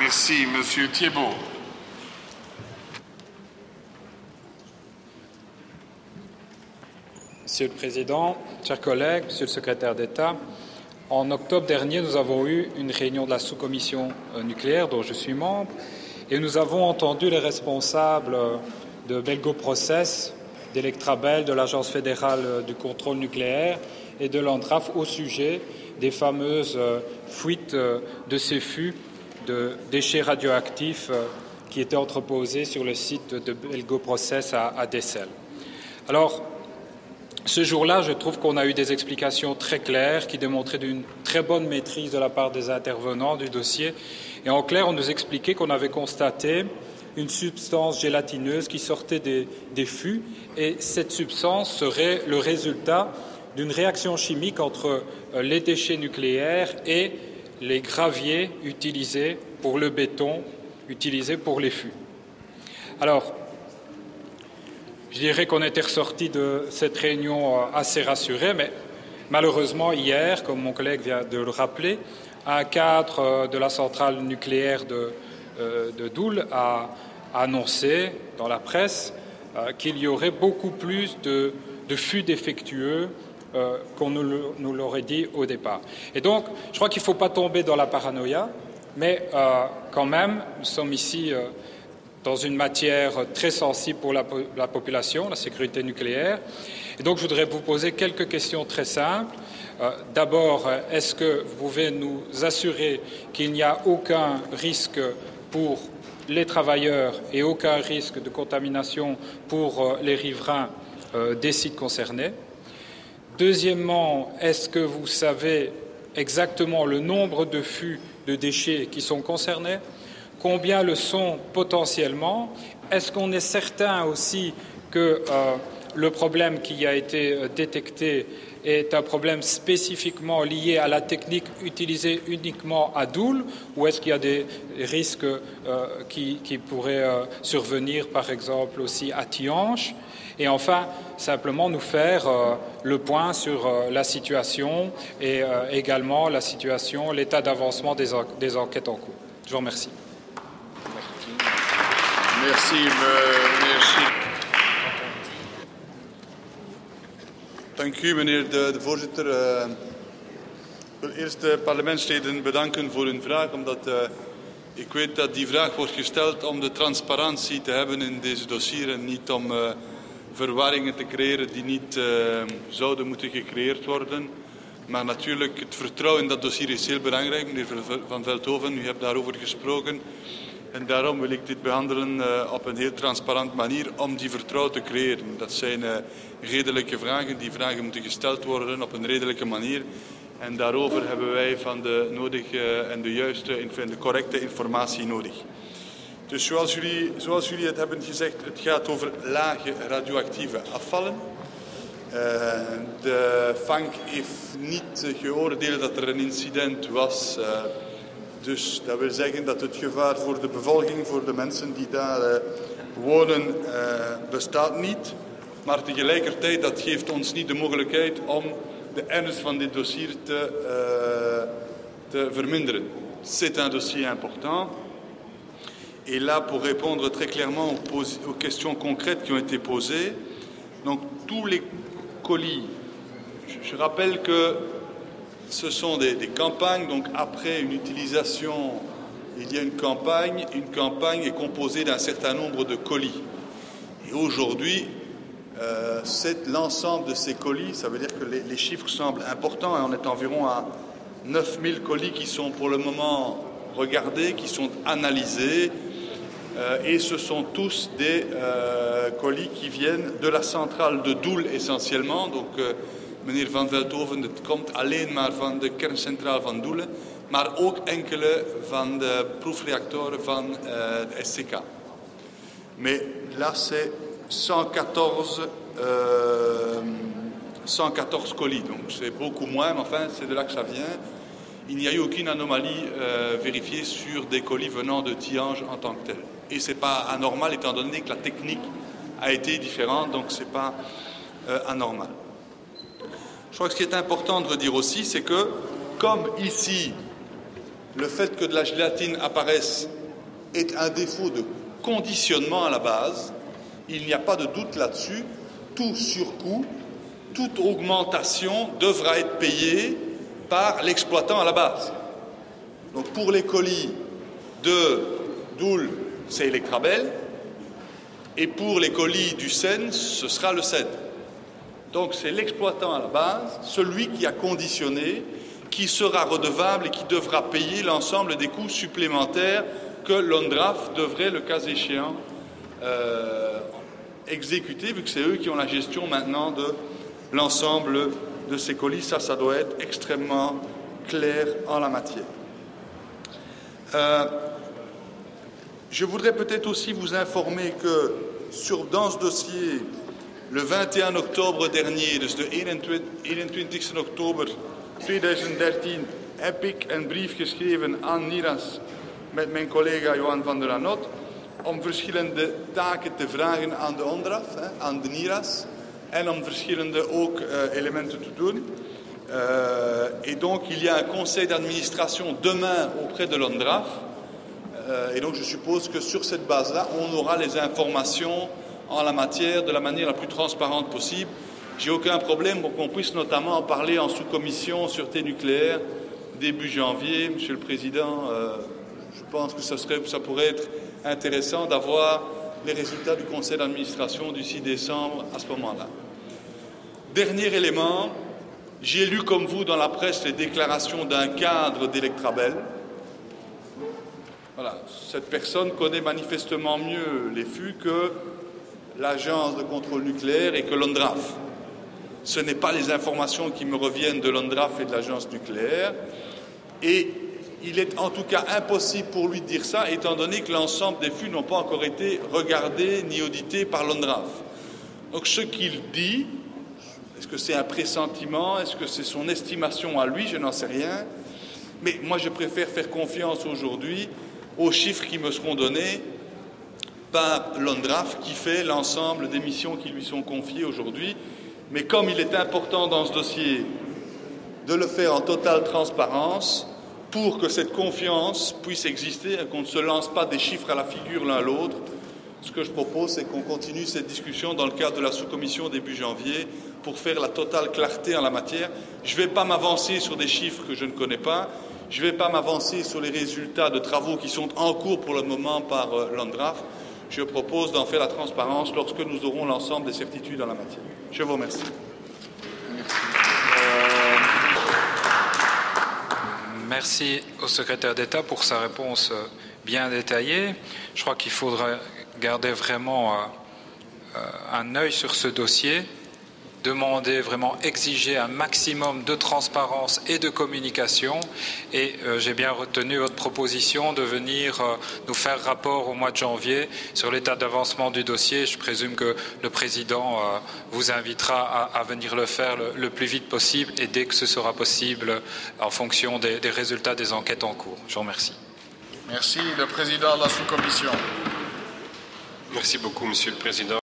Merci, Monsieur Thiébaut. Monsieur le Président, chers collègues, Monsieur le Secrétaire d'État, en octobre dernier, nous avons eu une réunion de la sous-commission nucléaire dont je suis membre et nous avons entendu les responsables de Belgoprocess, d'Electrabel, de l'Agence fédérale du contrôle nucléaire et de l'ANDRAF au sujet des fameuses fuites de ces fûts de déchets radioactifs qui étaient entreposés sur le site de Belgoprocess à Dessel. Alors, ce jour-là, je trouve qu'on a eu des explications très claires qui démontraient d'une très bonne maîtrise de la part des intervenants du dossier. Et en clair, on nous expliquait qu'on avait constaté une substance gélatineuse qui sortait des fûts et cette substance serait le résultat d'une réaction chimique entre les déchets nucléaires et les graviers utilisés pour le béton, utilisés pour les fûts. Alors, je dirais qu'on était ressorti de cette réunion assez rassuré, mais malheureusement, hier, comme mon collègue vient de le rappeler, un cadre de la centrale nucléaire de Doel a annoncé dans la presse qu'il y aurait beaucoup plus de fûts défectueux qu'on nous l'aurait dit au départ. Et donc, je crois qu'il ne faut pas tomber dans la paranoïa, mais quand même, nous sommes ici dans une matière très sensible pour la population, la sécurité nucléaire. Et donc, je voudrais vous poser quelques questions très simples. D'abord, est-ce que vous pouvez nous assurer qu'il n'y a aucun risque pour les travailleurs et aucun risque de contamination pour les riverains des sites concernés? Deuxièmement, est-ce que vous savez exactement le nombre de fûts de déchets qui sont concernés? Combien le sont potentiellement? Est-ce qu'on est certain aussi que le problème qui a été détecté est un problème spécifiquement lié à la technique utilisée uniquement à Doel, ou est-ce qu'il y a des risques qui pourraient survenir, par exemple, aussi à Tihange? Et enfin, simplement nous faire le point sur la situation et également la situation, l'état d'avancement des enquêtes en cours. Je vous remercie. Merci, merci. Dank u, meneer de voorzitter. Ik wil eerst de parlementsleden bedanken voor hun vraag, omdat ik weet dat die vraag wordt gesteld om de transparantie te hebben in deze dossier en niet om verwarringen te creëren die niet zouden moeten gecreëerd worden. Maar natuurlijk, het vertrouwen in dat dossier is heel belangrijk. Meneer Van Veldhoven, u hebt daarover gesproken. En daarom wil ik dit behandelen op een heel transparant manier om die vertrouwen te creëren. Dat zijn redelijke vragen. Die vragen moeten gesteld worden op een redelijke manier. En daarover hebben wij van de nodige en de juiste en de correcte informatie nodig. Dus zoals jullie het hebben gezegd, het gaat over lage radioactieve afvallen. De FANC heeft niet geoordeeld dat er een incident was. Dus dat wil zeggen dat het gevaar voor de bevolking, voor de mensen die daar wonen, bestaat niet. Maar tegelijkertijd, dat geeft ons niet de mogelijkheid om de ernst van dit dossier te verminderen. C'est un dossier important. Et là, pour répondre très clairement aux questions concrètes qui ont été posées, donc tous les colis, je rappelle que ce sont des campagnes, donc après une utilisation, il y a une campagne est composée d'un certain nombre de colis. Et aujourd'hui, c'est l'ensemble de ces colis, ça veut dire que les chiffres semblent importants, hein, on est environ à 9000 colis qui sont pour le moment regardés, qui sont analysés, et ce sont tous des colis qui viennent de la centrale de Doel essentiellement, donc meneer Van Veldhoven, het komt alleen maar van de kerncentrale van Doel, maar ook enkele van de proefreactoren van de SCK. Mais là, c'est 114 colis, donc c'est beaucoup moins, mais enfin, c'est de là que ça vient. Il n'y a eu aucune anomalie vérifiée sur des colis venant de Tihange en tant que tel. Et ce n'est pas anormal, étant donné que la technique a été différente, donc ce n'est pas anormal. Je crois que ce qui est important de redire aussi, c'est que, comme ici, le fait que de la gélatine apparaisse est un défaut de conditionnement à la base. Il n'y a pas de doute là-dessus. Tout surcoût, toute augmentation devra être payée par l'exploitant à la base. Donc pour les colis de Doul, c'est Electrabel, et pour les colis du Seine, ce sera le Seine. Donc c'est l'exploitant à la base, celui qui a conditionné, qui sera redevable et qui devra payer l'ensemble des coûts supplémentaires que l'ONDRAF devrait, le cas échéant, exécuter, vu que c'est eux qui ont la gestion maintenant de l'ensemble de ces colis. Ça doit être extrêmement clair en la matière. Je voudrais peut-être aussi vous informer que dans ce dossier, le 21 octobre dernier, dus de 21 oktober 2013, heb ik een brief geschreven aan NIRAS met mijn collega Johan van der Anot om verschillende taken te vragen aan de ONDRAF, aan de NIRAS, en om verschillende ook elementen te doen. Et donc, il y a un conseil d'administration demain auprès de l'ONDRAF. Et donc, je suppose que sur cette base-là, on aura les informations en la matière de la manière la plus transparente possible. J'ai aucun problème pour qu'on puisse notamment en parler en sous-commission sûreté nucléaire début janvier. Monsieur le Président, je pense que ça pourrait être intéressant d'avoir les résultats du conseil d'administration du 6 décembre à ce moment-là. Dernier élément, j'ai lu comme vous dans la presse les déclarations d'un cadre d'Electrabel. Voilà, cette personne connaît manifestement mieux les flux que l'agence de contrôle nucléaire et que l'ONDRAF. Ce n'est pas les informations qui me reviennent de l'ONDRAF et de l'agence nucléaire. Et il est en tout cas impossible pour lui de dire ça, étant donné que l'ensemble des flux n'ont pas encore été regardés ni audités par l'ONDRAF. Donc ce qu'il dit, est-ce que c'est un pressentiment, est-ce que c'est son estimation à lui, je n'en sais rien. Mais moi je préfère faire confiance aujourd'hui aux chiffres qui me seront donnés par l'ONDRAF qui fait l'ensemble des missions qui lui sont confiées aujourd'hui. Mais comme il est important dans ce dossier de le faire en totale transparence pour que cette confiance puisse exister et qu'on ne se lance pas des chiffres à la figure l'un l'autre, ce que je propose, c'est qu'on continue cette discussion dans le cadre de la sous-commission début janvier pour faire la totale clarté en la matière. Je ne vais pas m'avancer sur des chiffres que je ne connais pas. Je ne vais pas m'avancer sur les résultats de travaux qui sont en cours pour le moment par l'ONDRAF. Je propose d'en faire la transparence lorsque nous aurons l'ensemble des certitudes en la matière. Je vous remercie. Merci au secrétaire d'État pour sa réponse bien détaillée. Je crois qu'il faudrait garder vraiment un œil sur ce dossier, demander, vraiment exiger un maximum de transparence et de communication. Et j'ai bien retenu votre proposition de venir nous faire rapport au mois de janvier sur l'état d'avancement du dossier. Je présume que le Président vous invitera à venir le faire le plus vite possible et dès que ce sera possible en fonction des résultats des enquêtes en cours. Je vous remercie. Merci, le Président de la sous-commission. Merci beaucoup, Monsieur le Président.